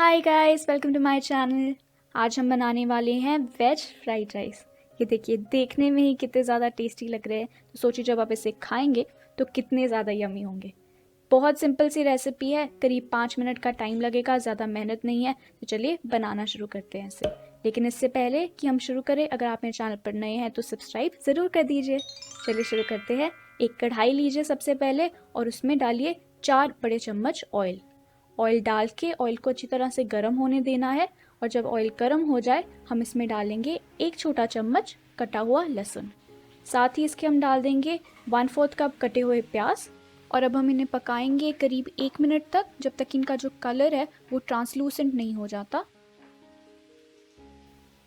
Hi guys, welcome to my channel. आज हम बनाने वाले हैं वेज फ्राइड राइस। ये देखिए, देखने में ही कितने ज़्यादा टेस्टी लग रहे हैं। तो सोचिए जब आप इसे खाएंगे तो कितने ज़्यादा यम्मी होंगे। बहुत सिंपल सी रेसिपी है, करीब 5 मिनट का टाइम लगेगा, ज़्यादा मेहनत नहीं है। तो चलिए बनाना शुरू करते हैं इसे। लेकिन इससे पहले कि हम शुरू करें, अगर आप मेरे चैनल पर नए हैं तो सब्सक्राइब ज़रूर कर दीजिए। चलिए शुरू करते हैं। एक कढ़ाई लीजिए सबसे पहले और उसमें डालिए 4 बड़े चम्मच ऑयल। ऑयल डाल के ऑयल को अच्छी तरह से गर्म होने देना है। और जब ऑयल गर्म हो जाए हम इसमें डालेंगे 1 छोटा चम्मच कटा हुआ लहसुन। साथ ही इसके हम डाल देंगे 1/4 कप कटे हुए प्याज। और अब हम इन्हें पकाएंगे करीब 1 मिनट तक, जब तक इनका जो कलर है वो ट्रांसलूसेंट नहीं हो जाता।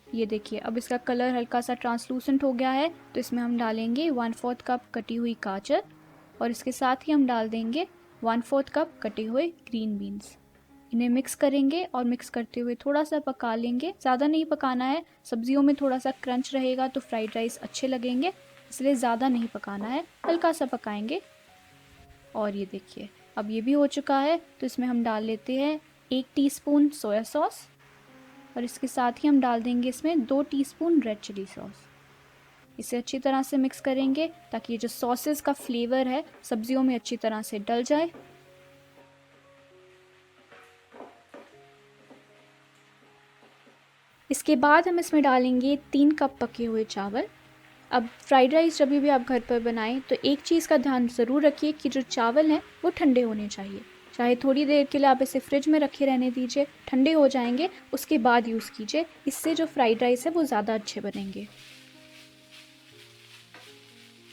ये देखिए, अब इसका कलर हल्का सा ट्रांसलूसेंट हो गया है। तो इसमें हम डालेंगे 1/4 कप कटी हुई गाजर और इसके साथ ही हम डाल देंगे 1/4 कप कटे हुए ग्रीन बीन्स। इन्हें मिक्स करेंगे और मिक्स करते हुए थोड़ा सा पका लेंगे। ज़्यादा नहीं पकाना है, सब्जियों में थोड़ा सा क्रंच रहेगा तो फ्राइड राइस अच्छे लगेंगे, इसलिए ज़्यादा नहीं पकाना है, हल्का सा पकाएंगे। और ये देखिए, अब ये भी हो चुका है। तो इसमें हम डाल लेते हैं 1 टीस्पून सोया सॉस और इसके साथ ही हम डाल देंगे इसमें 2 टीस्पून रेड चिली सॉस। इसे अच्छी तरह से मिक्स करेंगे ताकि ये जो सॉसेस का फ्लेवर है सब्जियों में अच्छी तरह से डल जाए। इसके बाद हम इसमें डालेंगे 3 कप पके हुए चावल। अब फ्राइड राइस जब भी आप घर पर बनाएं तो एक चीज़ का ध्यान ज़रूर रखिए कि जो चावल हैं वो ठंडे होने चाहिए। चाहे थोड़ी देर के लिए आप इसे फ्रिज में रखे रहने दीजिए, ठंडे हो जाएंगे उसके बाद यूज़ कीजिए। इससे जो फ्राइड राइस है वो ज़्यादा अच्छे बनेंगे।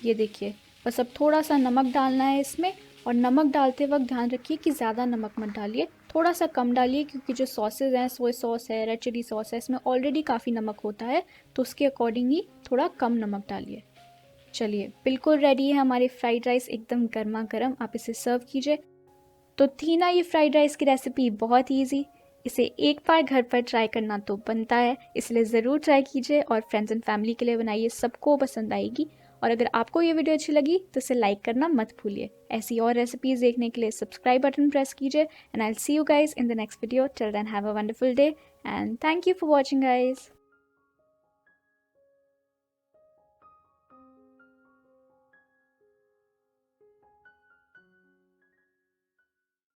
ये देखिए, बस अब थोड़ा सा नमक डालना है इसमें। और नमक डालते वक्त ध्यान रखिए कि ज़्यादा नमक मत डालिए, थोड़ा सा कम डालिए, क्योंकि जो सॉसेज हैं, सोया सॉस है, रेड चिली सॉस है, इसमें ऑलरेडी काफ़ी नमक होता है। तो उसके अकॉर्डिंग ही थोड़ा कम नमक डालिए। चलिए, बिल्कुल रेडी है हमारे फ्राइड राइस, एकदम गर्मा गर्म। आप इसे सर्व कीजिए। तो थी ना ये फ्राइड राइस की रेसिपी बहुत ईजी। इसे एक बार घर पर ट्राई करना तो बनता है, इसलिए ज़रूर ट्राई कीजिए और फ्रेंड्स एंड फैमिली के लिए बनाइए, सबको पसंद आएगी। और अगर आपको ये वीडियो अच्छी लगी तो इसे लाइक करना मत भूलिए। ऐसी और रेसिपीज़ देखने के लिए सब्सक्राइब बटन प्रेस कीजिए। And I will see you guys in the next video. Till then have a wonderful day and thank you for watching guys.